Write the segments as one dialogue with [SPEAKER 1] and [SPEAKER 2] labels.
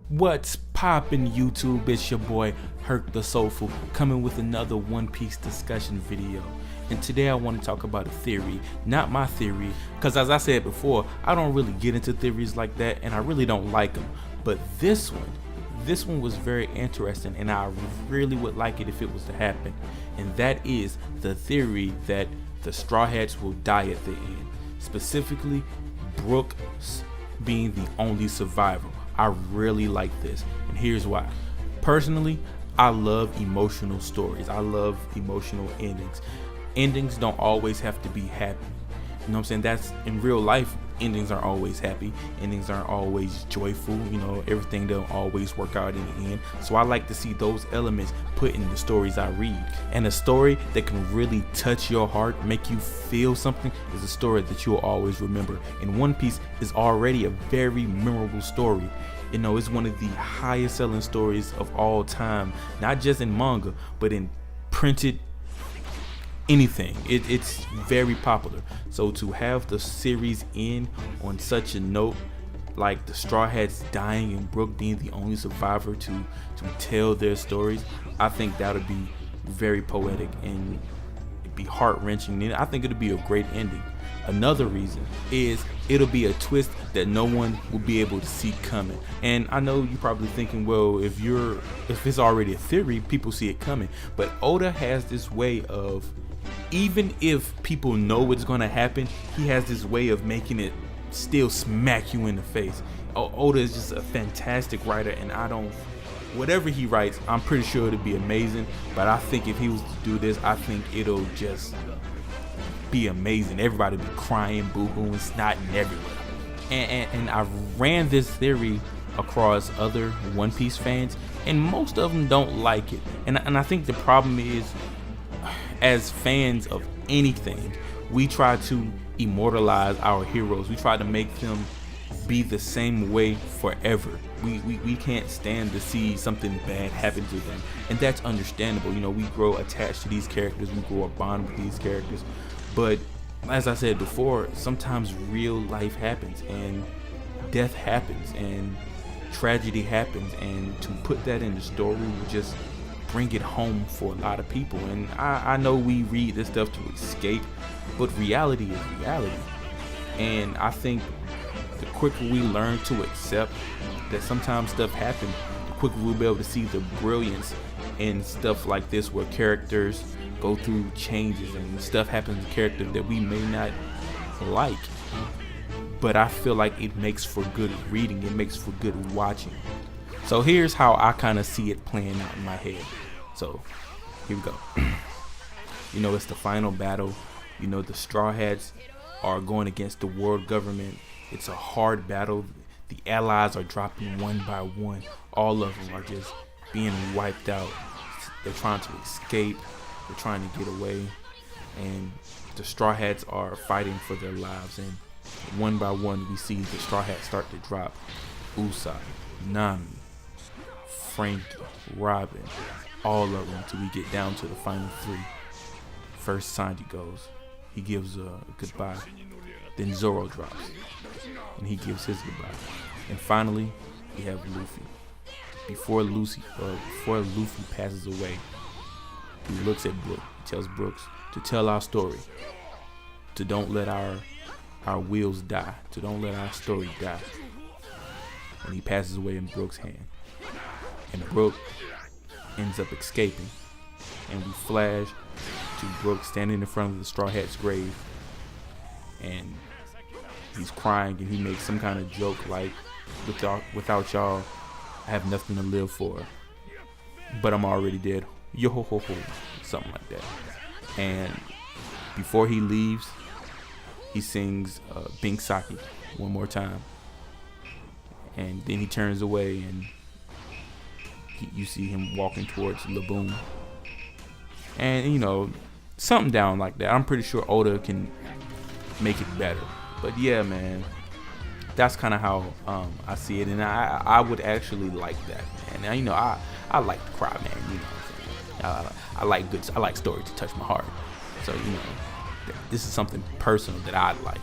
[SPEAKER 1] What's poppin' YouTube? It's your boy Herc the Soulful coming with another One Piece discussion video. And today I want to talk about a theory, not my theory, because as I said before, I don't really get into theories like that and I really don't like them. But this one was very interesting and I really would like it if it was to happen. And that is the theory that the Straw Hats will die at the end. Specifically, Brook being the only survivor. I really like this, and here's why. Personally, I love emotional stories. I love emotional endings. Endings don't always have to be happy. You know what I'm saying? That's in real life. Endings aren't always happy. Endings aren't always joyful. You know, everything don't always work out in the end. So I like to see those elements put in the stories I read. And a story that can really touch your heart, make you feel something, is a story that you'll always remember. And One Piece is already a very memorable story. You know, it's one of the highest selling stories of all time, not just in manga, but in printed anything. It's very popular. So to have the series end on such a note, like the Straw Hats dying and Brook being the only survivor to tell their stories, I think that would be very poetic and it'd be heart-wrenching, and I think it'll be a great ending. Another reason is it'll be a twist that no one will be able to see coming. And I know you're probably thinking, well, if it's already a theory, people see it coming. But Oda has this way of, even if people know it's gonna happen, he has this way of making it still smack you in the face. Oda is just a fantastic writer, and whatever he writes, I'm pretty sure it'll be amazing. But I think if he was to do this, I think it'll just be amazing. Everybody be crying, boo-hooing, snotting everywhere. And I ran this theory across other One Piece fans, and most of them don't like it. And I think the problem is, as fans of anything, we try to immortalize our heroes. We try to make them be the same way forever. We can't stand to see something bad happen to them, and that's understandable. You know, we grow attached to these characters, we grow a bond with these characters. But as I said before, sometimes real life happens and death happens and tragedy happens, and to put that in the story will just bring it home for a lot of people. And I know we read this stuff to escape, but reality is reality. And I think the quicker we learn to accept that sometimes stuff happens, the quicker we'll be able to see the brilliance in stuff like this, where characters go through changes and stuff happens to characters that we may not like, but I feel like it makes for good reading, it makes for good watching. So here's how I kind of see it playing out in my head. So here we go. You know, it's the final battle. You know, the Straw Hats are going against the world government. It's a hard battle. The allies are dropping one by one. All of them are just being wiped out. They're trying to escape. They're trying to get away, and the Straw Hats are fighting for their lives. And one by one, we see the Straw Hats start to drop. Usai, Nami, Frankie, Robin, all of them, until we get down to the final three. First, Sanji goes. He gives a goodbye. Then Zoro drops, and he gives his goodbye. And finally, we have Luffy. Before Luffy passes away, he looks at Brook. He tells Brooks to tell our story, to don't let our wheels die, to don't let our story die. And he passes away in Brook's hand. And Brook ends up escaping. And we flash to Brook standing in front of the Straw Hat's grave. And he's crying, and he makes some kind of joke like, without y'all, I have nothing to live for. But I'm already dead. Yo ho ho ho, something like that. And before he leaves, he sings Bink Saki one more time, and then he turns away, and you see him walking towards Laboon, and you know, something down like that. I'm pretty sure Oda can make it better, but yeah, man, that's kind of how I see it, and I would actually like that, man. And, you know, I like to cry, man. You know. I like stories to touch my heart. So, you know, this is something personal that I like.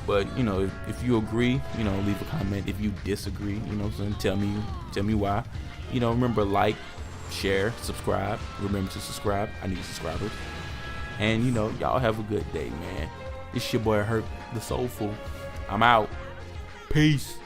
[SPEAKER 1] But you know, if you agree, you know, leave a comment. If you disagree, you know, so tell me why. You know, remember, like, share, subscribe. Remember to subscribe. I need subscribers. And you know, y'all have a good day, man. It's your boy Herc the Soulful. I'm out. Peace.